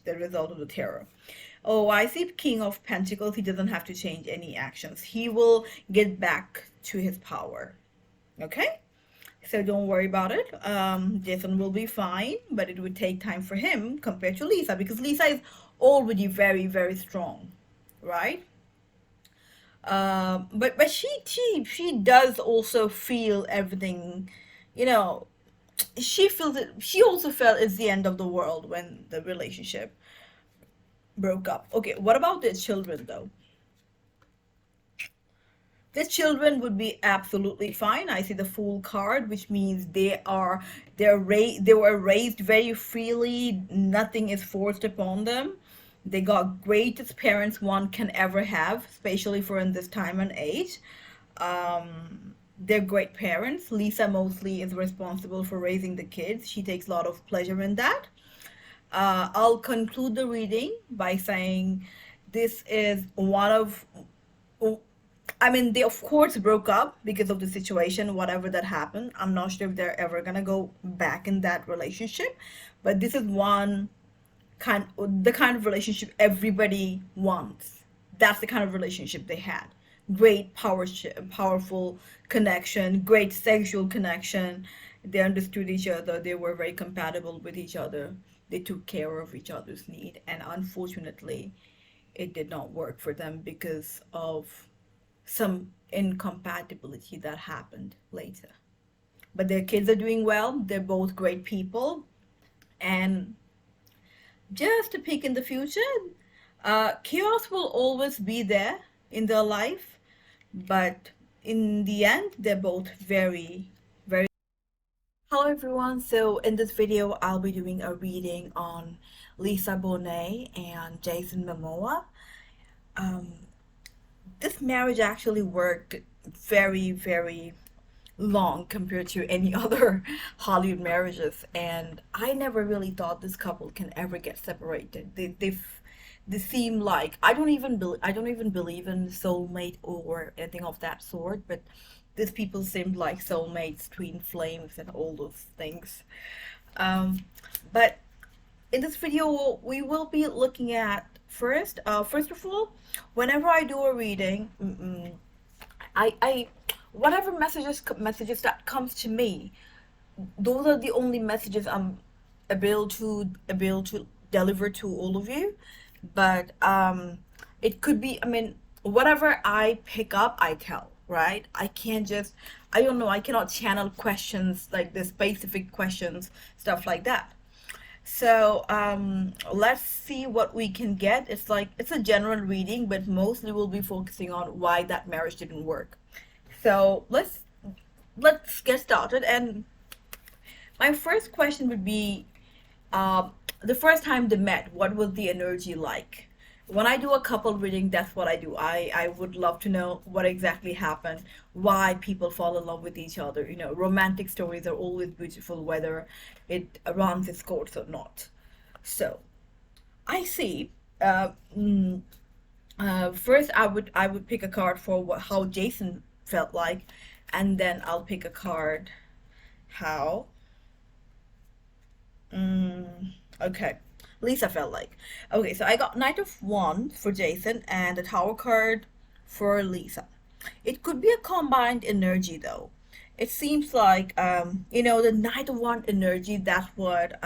change the result of the terror. Oh, I see King of Pentacles. He doesn't have to change any actions. He will get back to his power. Okay? So don't worry about it. Jason will be fine, but it would take time for him compared to Lisa because Lisa is already very, very strong, right? But she does also feel everything, you know. She feels it. She also felt it's the end of the world when the relationship broke up. Okay, what about their children though? The children would be absolutely fine. I see the Fool card, which means they were raised very freely. Nothing is forced upon them. They got greatest parents one can ever have, especially for in this time and age. They're great parents. Lisa mostly is responsible for raising the kids. She takes a lot of pleasure in that. I'll conclude the reading by saying this is one of, I mean, they of course broke up because of the situation, whatever that happened. I'm not sure if they're ever gonna go back in that relationship, but this is one the kind of relationship everybody wants. That's the kind of relationship they had. Great powerful connection, great sexual connection. They understood each other. They were very compatible with each other. They took care of each other's need, and unfortunately, it did not work for them because of some incompatibility that happened later. But their kids are doing well. They're both great people, and just a peek in the future, chaos will always be there in their life, but in the end, they're both very, very. Hello everyone, so in this video, I'll be doing a reading on Lisa Bonet and Jason Momoa. Um, this marriage actually worked very, very long compared to any other Hollywood marriages, and I never really thought this couple can ever get separated. They seem like I don't even believe in soulmate or anything of that sort, but these people seemed like soulmates, twin flames, and all those things. Um, but in this video, we will be looking at first of all, whenever I do a reading, I whatever messages that comes to me, those are the only messages I'm able to deliver to all of you. But it could be, I mean, whatever I pick up, I tell, right? I can't just, I don't know, I cannot channel questions like the specific questions, stuff like that. So let's see what we can get. It's like it's a general reading, but mostly we'll be focusing on why that marriage didn't work. So let's get started. And my first question would be, uh, the first time they met, what was the energy like? When I do a couple reading, that's what I do. I would love to know what exactly happened, why people fall in love with each other. You know, romantic stories are always beautiful, whether it runs its course or not. So I see. First, I would pick a card for how Jason felt like, and then I'll pick a card how okay, Lisa felt like. Okay, so I got Knight of Wands for Jason and the Tower card for Lisa. It could be a combined energy though. It seems like you know, the Knight of Wands energy. That's what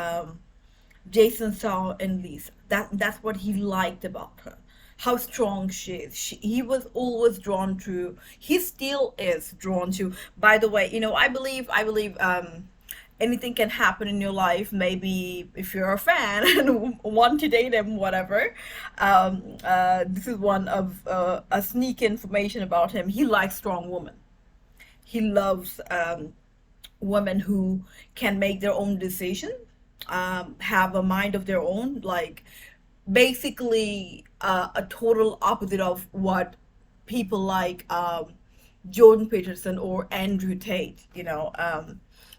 Jason saw in Lisa. That's what he liked about her. How strong she is. He was always drawn to. He still is drawn to. By the way, you know, I believe anything can happen in your life. Maybe if you're a fan and want to date him, whatever. This is one of a sneak information about him. He likes strong women. He loves women who can make their own decision, have a mind of their own, like basically a total opposite of what people like Jordan Peterson or Andrew Tate, you know,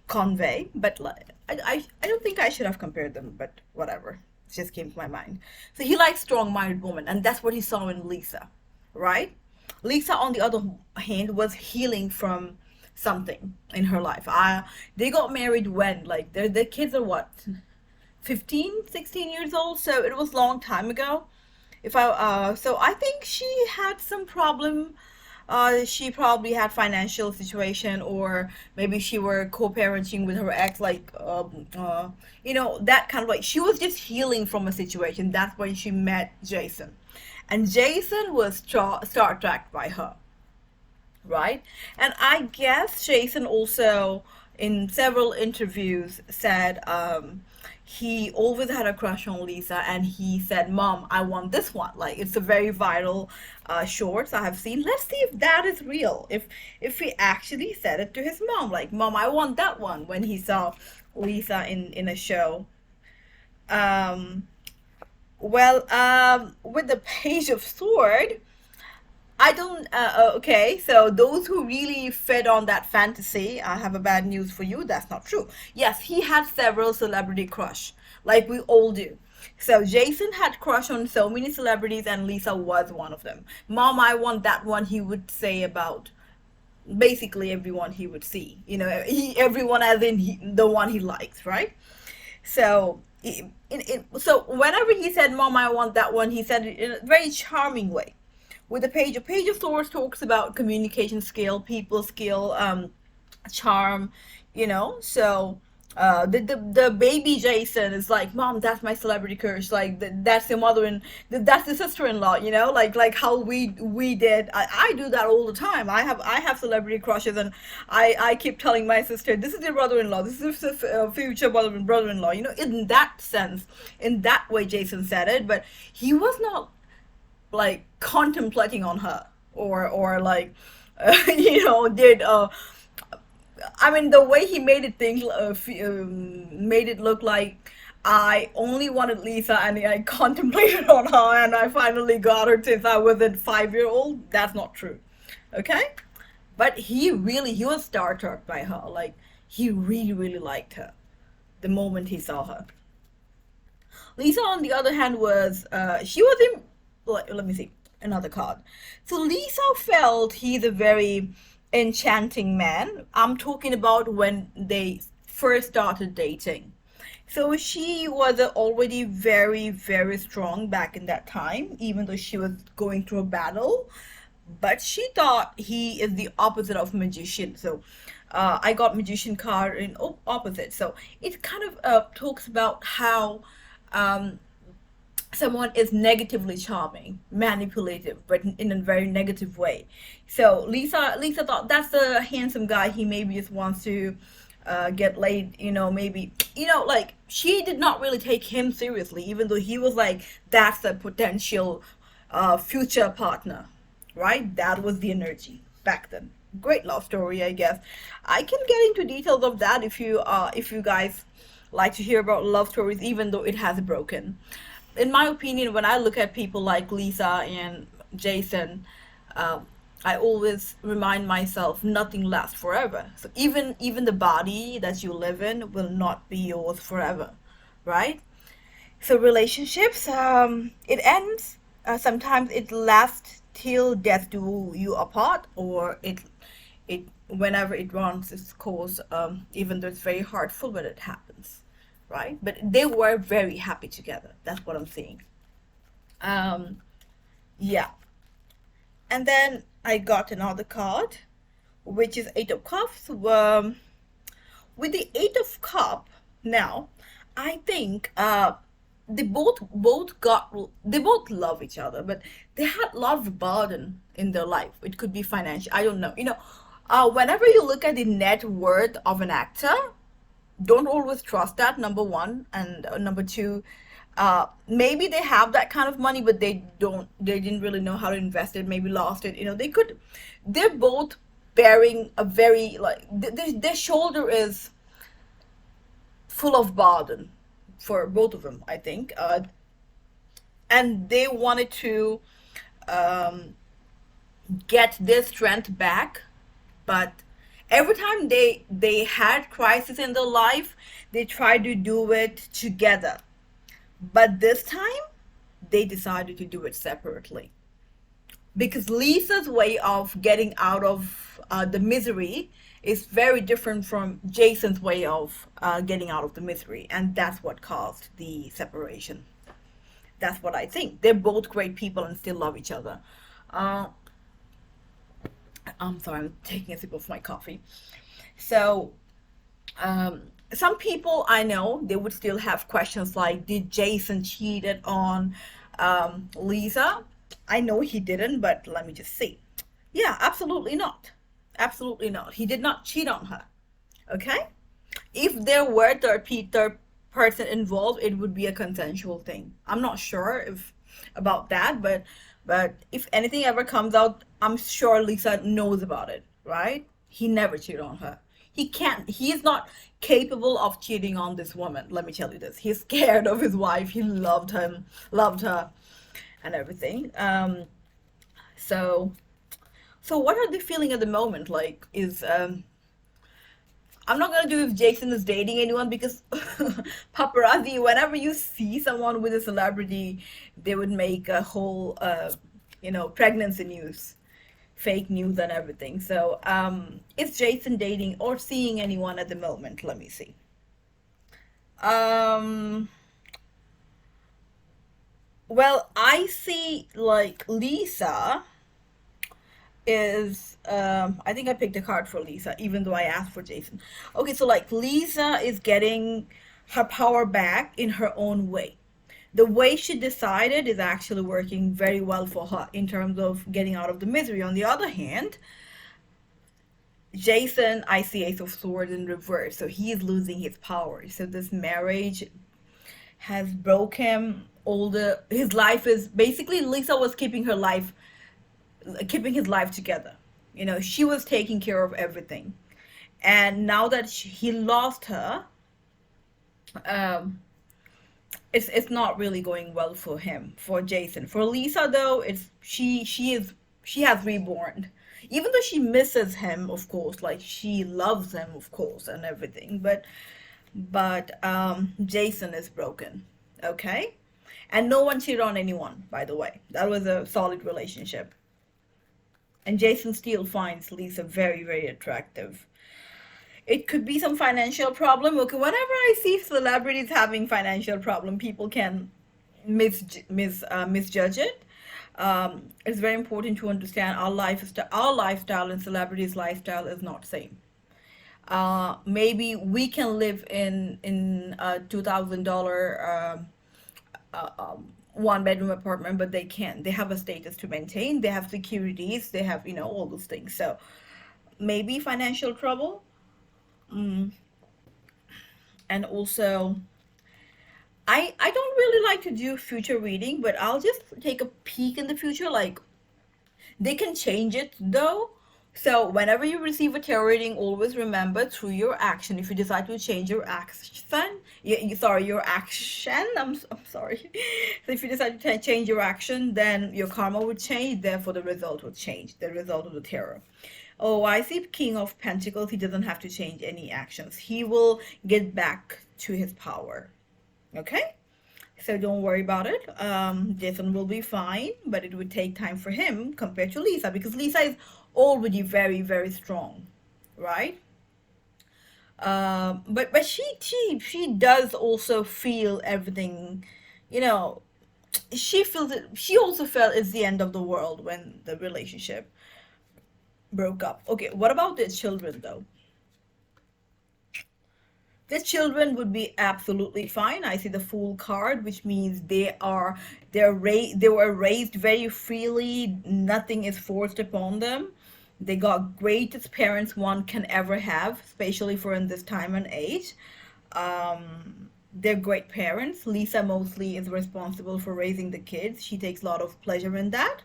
convey. But like, I don't think I should have compared them, but whatever. It just came to my mind. So he likes strong-minded women, and that's what he saw in Lisa, right? Lisa, on the other hand, was healing from something in her life. They got married when, like, their kids are what, 15, 16 years old, so it was a long time ago. If I so I think she had some problem. She probably had financial situation, or maybe she were co-parenting with her ex, like that kind of, like, she was just healing from a situation. That's when she met Jason, and Jason was star tracked by her, right? And I guess Jason also, in several interviews, said he always had a crush on Lisa, and he said, "Mom, I want this one." Like, it's a very viral shorts I have seen. Let's see if that is real. If he actually said it to his mom, like, "Mom, I want that one," when he saw Lisa in a show. Um, with the Page of Sword, I don't. Okay, so those who really fed on that fantasy, I have a bad news for you. That's not true. Yes, he had several celebrity crush, like we all do. So Jason had crush on so many celebrities, and Lisa was one of them. Mom, I want that one. He would say about basically everyone he would see. Everyone as in the one he likes, right? So. So whenever he said, "Mom, I want that one," he said it in a very charming way. With a page of swords talks about communication skill, people skill, charm, so the baby Jason is like, "Mom, that's my celebrity crush, like that's your mother, and that's the sister-in-law," like how we did. I do that all the time. I have celebrity crushes, and I keep telling my sister, "This is your brother-in-law, this is your future brother-in-law," in that sense, in that way Jason said it. But he was not like contemplating on her, or like did I mean, the way he made it think made it look like I only wanted Lisa, and I contemplated on her, and I finally got her since I was a 5-year old. That's not true. Okay. But he was starstruck by her. Like, he really really liked her the moment he saw her. Lisa, on the other hand, was she was in. Let me see another card. So Lisa felt he's a very enchanting man. I'm talking about when they first started dating. So she was already very very strong back in that time, even though she was going through a battle. But she thought he is the opposite of magician. So I got magician card in opposite. So it kind of talks about how um, someone is negatively charming, manipulative, but in a very negative way. So Lisa thought that's a handsome guy. He maybe just wants to get laid. Maybe like, she did not really take him seriously, even though he was like, that's a potential future partner, right? That was the energy back then. Great love story, I guess. I can get into details of that if you guys like to hear about love stories, even though it has broken. In my opinion, when I look at people like Lisa and Jason, um, I always remind myself nothing lasts forever. So even the body that you live in will not be yours forever, right? So relationships, it ends. Sometimes it lasts till death do you apart, or it whenever it runs its course. Even though it's very hurtful when it happens, right? But they were very happy together. That's what I'm saying. Um, yeah. And then I got another card, which is Eight of Cups. With the Eight of Cup, now, I think they both love each other, but they had a lot of burden in their life. It could be financial. I don't know. Whenever you look at the net worth of an actor, don't always trust that, number one. And number two, maybe they have that kind of money, but they didn't really know how to invest it, maybe lost it. They're both bearing a very, like, their shoulder is full of burden for both of them, I think. And they wanted to um, get their strength back, but every time they had crisis in their life, they tried to do it together. But this time, they decided to do it separately, because Lisa's way of getting out of the misery is very different from Jason's way of getting out of the misery, and that's what caused the separation. That's what I think. They're both great people and still love each other. Uh, I'm sorry, I'm taking a sip of my coffee. So, some people I know they would still have questions like, did Jason cheated on Lisa? I know he didn't, but let me just see. Yeah, absolutely not. Absolutely not. He did not cheat on her. Okay? If there were third person involved, it would be a consensual thing. I'm not sure if about that, but if anything ever comes out, I'm sure Lisa knows about it, right? He never cheated on her. He can't. He is not capable of cheating on this woman. Let me tell you this. He's scared of his wife. He loved her, and everything. So, so what are they feeling at the moment? Like, is I'm not gonna do if Jason is dating anyone because paparazzi, whenever you see someone with a celebrity, they would make a whole, pregnancy news, fake news and everything. So, is Jason dating or seeing anyone at the moment? Let me see. Um, well, I see like Lisa is I think I picked a card for Lisa, even though I asked for Jason. Okay, so like Lisa is getting her power back in her own way. The way she decided is actually working very well for her in terms of getting out of the misery. On the other hand, Jason, I see Ace of Swords in reverse, so he is losing his power. So this marriage has broke him. All the his life is basically Lisa was keeping his life together. She was taking care of everything. And now that he lost her, um, it's not really going well for him, for Jason. For Lisa, though, it's she has reborn. Even though she misses him, of course, like she loves him, of course, and everything. But Jason is broken. Okay? And no one cheated on anyone, by the way. That was a solid relationship. And Jason still finds Lisa very, very attractive. It could be some financial problem. Okay, whenever I see celebrities having financial problem, people can misjudge it. It's very important to understand our lifestyle and celebrities' lifestyle is not same. Maybe we can live in a $2,000 one bedroom apartment, but they can't. They have a status to maintain. They have securities. They have all those things. So maybe financial trouble. Mm. And also, I don't really like to do future reading, but I'll just take a peek in the future. Like they can change it though. So whenever you receive a tarot reading, always remember through your action. If you decide to change your action, your action. I'm sorry. So if you decide to change your action, then your karma would change. Therefore, the result would change. The result of the tarot. Oh, I see King of Pentacles. He doesn't have to change any actions. He will get back to his power. Okay? So don't worry about it. Jason will be fine, but it would take time for him compared to Lisa because Lisa is already very, very strong, right? But she does also feel everything, you know. She feels it. She also felt it's the end of the world when the relationship broke up. Okay, what about their children though? The children would be absolutely fine. I see the Fool card, which means they were raised very freely. Nothing is forced upon them. They got greatest parents one can ever have, especially for in this time and age. They're great parents. Lisa mostly is responsible for raising the kids. She takes a lot of pleasure in that.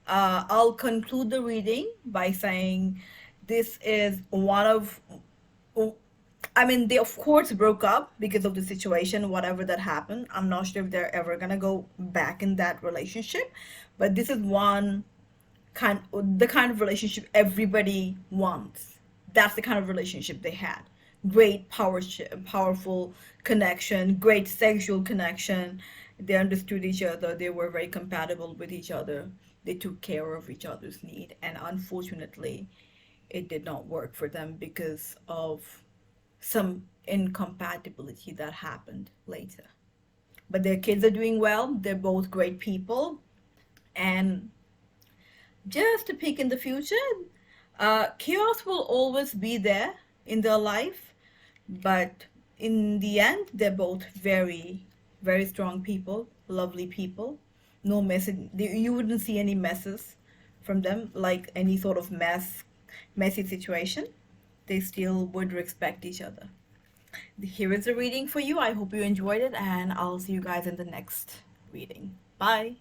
I'll conclude the reading by saying this is one of I mean, they of course broke up because of the situation, whatever that happened. I'm not sure if they're ever gonna go back in that relationship, but this is the kind of relationship everybody wants. That's the kind of relationship they had. Great powerful connection, great sexual connection. They understood each other. They were very compatible with each other. They took care of each other's need, and unfortunately, it did not work for them because of some incompatibility that happened later. But their kids are doing well. They're both great people. And just a peek in the future, chaos will always be there in their life. But in the end, they're both very, very strong people, lovely people. No mess. You wouldn't see any messes from them, like any sort of messy situation. They still would respect each other. Here is a reading for you. I hope you enjoyed it, and I'll see you guys in the next reading. Bye.